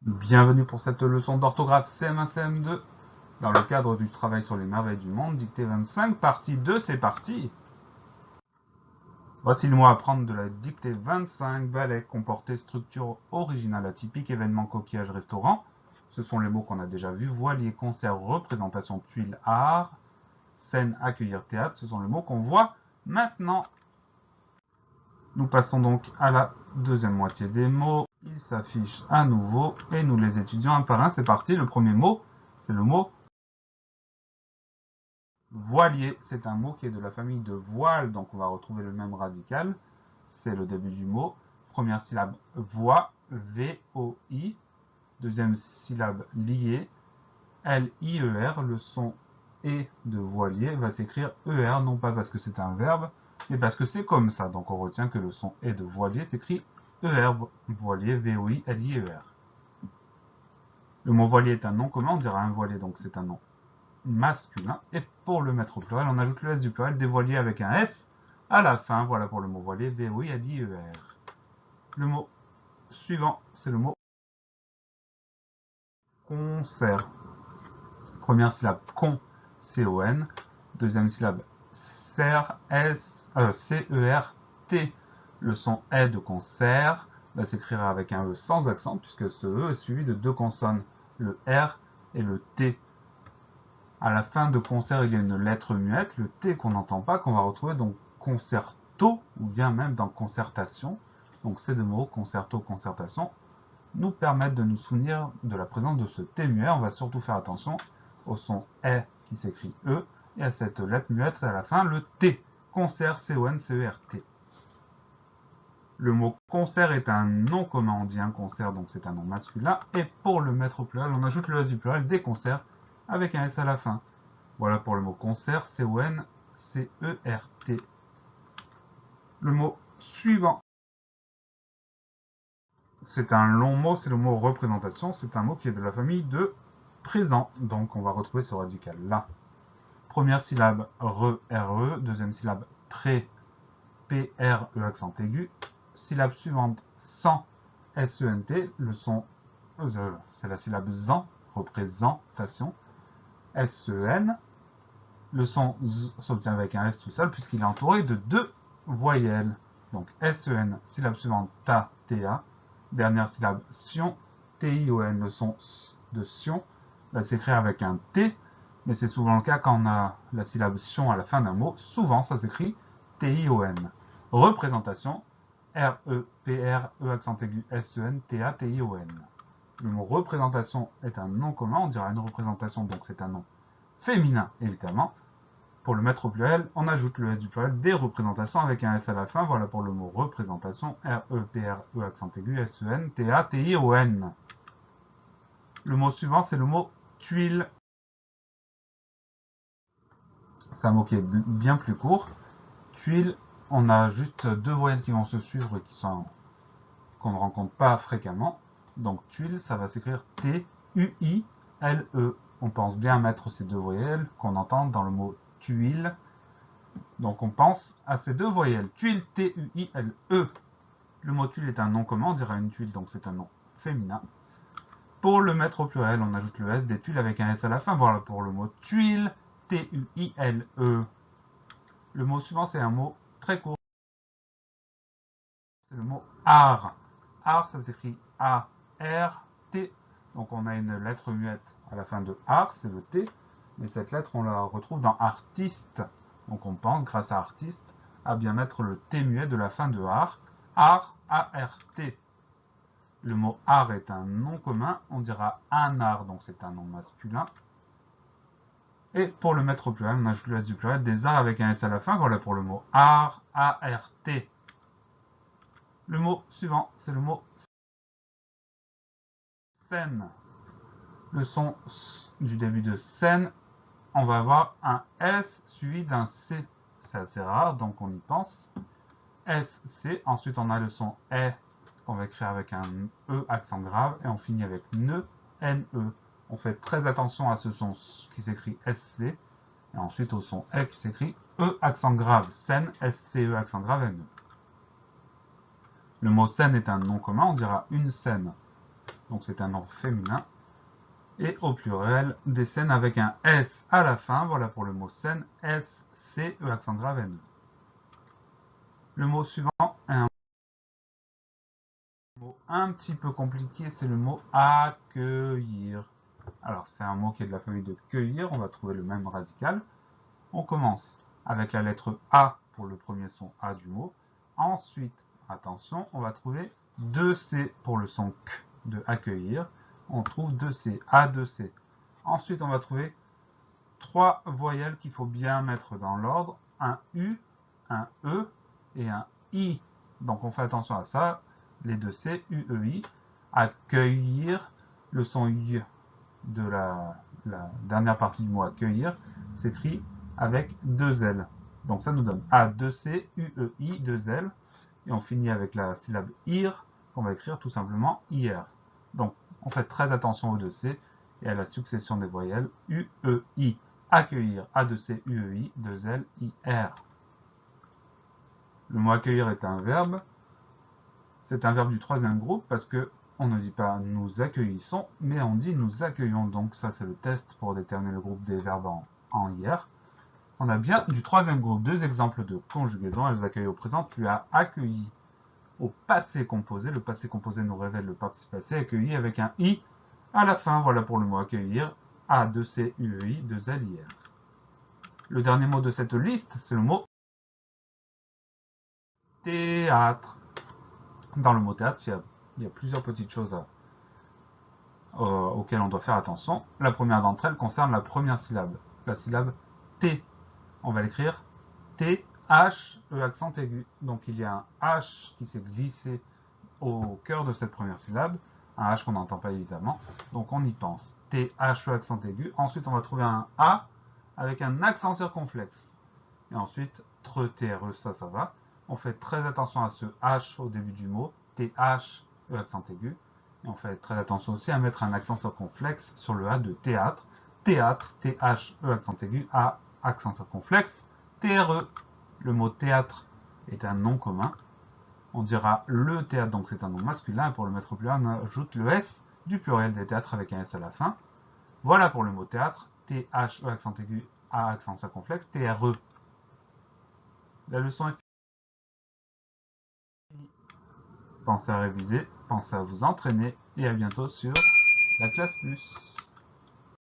Bienvenue pour cette leçon d'orthographe CM1 CM2 dans le cadre du travail sur les merveilles du monde, dictée 25, partie 2, c'est parti. Voici le mot à prendre de la dictée 25, balai, comporter, structure originale atypique, événement, coquillage, restaurant. Ce sont les mots qu'on a déjà vus, voilier, concert, représentation, tuile, art, scène, accueillir, théâtre. Ce sont les mots qu'on voit maintenant. Nous passons donc à la deuxième moitié des mots. Ils s'affichent à nouveau et nous les étudions un par un. C'est parti. Le premier mot, c'est le mot voilier. C'est un mot qui est de la famille de voile, donc on va retrouver le même radical. C'est le début du mot. Première syllabe, voix, V-O-I. Deuxième syllabe, lié, L-I-E-R. Le son E de voilier va s'écrire E-R, non pas parce que c'est un verbe, mais parce que c'est comme ça. Donc on retient que le son E de voilier s'écrit E-R, voilier, V-O-I-L-I-E-R. Le mot voilier est un nom commun, on dira un voilier, donc c'est un nom masculin. Et pour le mettre au pluriel, on ajoute le S du pluriel, des voiliers avec un S à la fin. Voilà pour le mot voilier, V-O-I-L-I-E-R. Le mot suivant, c'est le mot concert. Première syllabe, con, C-O-N. Deuxième syllabe, C-E-R-T. Le son est de concert va s'écrire avec un E sans accent, puisque ce E est suivi de deux consonnes, le R et le T. À la fin de concert, il y a une lettre muette, le T qu'on n'entend pas, qu'on va retrouver donc concerto, ou bien même dans concertation. Donc ces deux mots, concerto, concertation, nous permettent de nous souvenir de la présence de ce T muet. On va surtout faire attention au son E qui s'écrit E, et à cette lettre muette à la fin, le T. Concert, C-O-N-C-E-R-T. Le mot concert est un nom commun, on dit un concert, donc c'est un nom masculin. Et pour le mettre au pluriel, on ajoute le S du pluriel des concerts avec un S à la fin. Voilà pour le mot concert, C-O-N-C-E-R-T. Le mot suivant, c'est un long mot, c'est le mot représentation. C'est un mot qui est de la famille de présent. Donc on va retrouver ce radical là. Première syllabe, re, R-E. Deuxième syllabe, pré, P-R-E accent aigu. Syllabe suivante, sans, S-E-N-T. Le son, c'est la syllabe zan, représentation, S-E-N. Le son Z s'obtient avec un S tout seul puisqu'il est entouré de deux voyelles. Donc S-E-N, syllabe suivante, ta, T-A. Dernière syllabe, sion, T-I-O-N. Le son S de sion va s'écrire avec un T, mais c'est souvent le cas quand on a la syllabe sion à la fin d'un mot. Souvent, ça s'écrit T-I-O-N. Représentation, R-E-P-R-E accent aigu, S-E-N, T-A-T-I-O-N. Le mot représentation est un nom commun, on dira une représentation, donc c'est un nom féminin, évidemment. Pour le mettre au pluriel, on ajoute le S du pluriel des représentations avec un S à la fin. Voilà pour le mot représentation, R-E-P-R-E accent aigu, S-E-N, T-A-T-I-O-N. Le mot suivant, c'est le mot tuile. C'est un mot qui est bien plus court. Tuile, on a juste deux voyelles qui vont se suivre et qu'on ne rencontre pas fréquemment. Donc tuile, ça va s'écrire T-U-I-L-E. On pense bien mettre ces deux voyelles qu'on entend dans le mot tuile. Donc on pense à ces deux voyelles. Tuile, T-U-I-L-E. Le mot tuile est un nom commun, on dira une tuile, donc c'est un nom féminin. Pour le mettre au pluriel, on ajoute le S des tuiles avec un S à la fin. Voilà pour le mot tuile, T-U-I-L-E. Le mot suivant, c'est un mot très court. C'est le mot art. Art, ça s'écrit A-R-T. Donc on a une lettre muette à la fin de art, c'est le T. Mais cette lettre, on la retrouve dans artiste. Donc on pense, grâce à artiste, à bien mettre le T muet de la fin de art. Art, A-R-T. Le mot art est un nom commun, on dira un art, donc c'est un nom masculin. Et pour le mettre au pluriel, on ajoute le S du pluriel des arts avec un S à la fin. Voilà pour le mot art, A-R-T. Le mot suivant, c'est le mot scène. Le son du début de scène, on va avoir un S suivi d'un C. C'est assez rare, donc on y pense. S-C, ensuite on a le son E qu'on va écrire avec un E accent grave, et on finit avec ne, N-E. On fait très attention à ce son qui s'écrit SC, et ensuite au son E qui s'écrit E accent grave, scène, S-C-E accent grave, N-E. Le mot scène est un nom commun, on dira une scène. donc c'est un nom féminin. Et au pluriel, des scènes avec un S à la fin. Voilà pour le mot scène, S, C, E accent grave, N. Le mot suivant est un mot un petit peu compliqué, c'est le mot accueillir. Alors c'est un mot qui est de la famille de cueillir, on va trouver le même radical. On commence avec la lettre A pour le premier son A du mot. Ensuite, attention, on va trouver 2C pour le son K de accueillir. On trouve 2C, A, 2C. Ensuite, on va trouver 3 voyelles qu'il faut bien mettre dans l'ordre. Un U, un E et un I. Donc on fait attention à ça. Les 2C, U, E, I. Accueillir, le son I de la dernière partie du mot accueillir s'écrit avec 2 L. Donc ça nous donne A, 2C, U, E, I, 2 L. Et on finit avec la syllabe IR, qu'on va écrire tout simplement IR. Donc on fait très attention aux 2C et à la succession des voyelles U, E, I. Accueillir, A, 2C, U, E, I, 2 L, I, R. Le mot accueillir est un verbe. C'est un verbe du troisième groupe parce que on ne dit pas nous accueillissons, mais on dit nous accueillons. Donc ça c'est le test pour déterminer le groupe des verbes en IR. On a bien du troisième groupe 2 exemples de conjugaison. Elles accueillent au présent. Tu as accueilli au passé composé. Le passé composé nous révèle le participe passé. Accueilli avec un I à la fin. Voilà pour le mot accueillir. A, 2C, U, E, I, 2 L, I, R. Le dernier mot de cette liste, c'est le mot théâtre. Dans le mot théâtre, il y a plusieurs petites choses auxquelles on doit faire attention. La première d'entre elles concerne la première syllabe, la syllabe T. On va l'écrire T, H, E accent aigu. Donc il y a un H qui s'est glissé au cœur de cette première syllabe, un H qu'on n'entend pas évidemment, donc on y pense. T, H, E accent aigu. Ensuite on va trouver un A avec un accent circonflexe. Et ensuite, TRE, TRE, ça va. On fait très attention à ce H au début du mot, TH, E accent aigu. Et on fait très attention aussi à mettre un accent circonflexe sur le A de théâtre. Théâtre, TH, E accent aigu, A, accent circonflexe, TRE. Le mot théâtre est un nom commun. On dira le théâtre, donc c'est un nom masculin. Et pour le mettre au pluriel, on ajoute le S du pluriel des théâtres avec un S à la fin. Voilà pour le mot théâtre. TH, E accent aigu, A accent circonflexe, TRE. La leçon est finie. Pensez à réviser, pensez à vous entraîner et à bientôt sur la classe plus.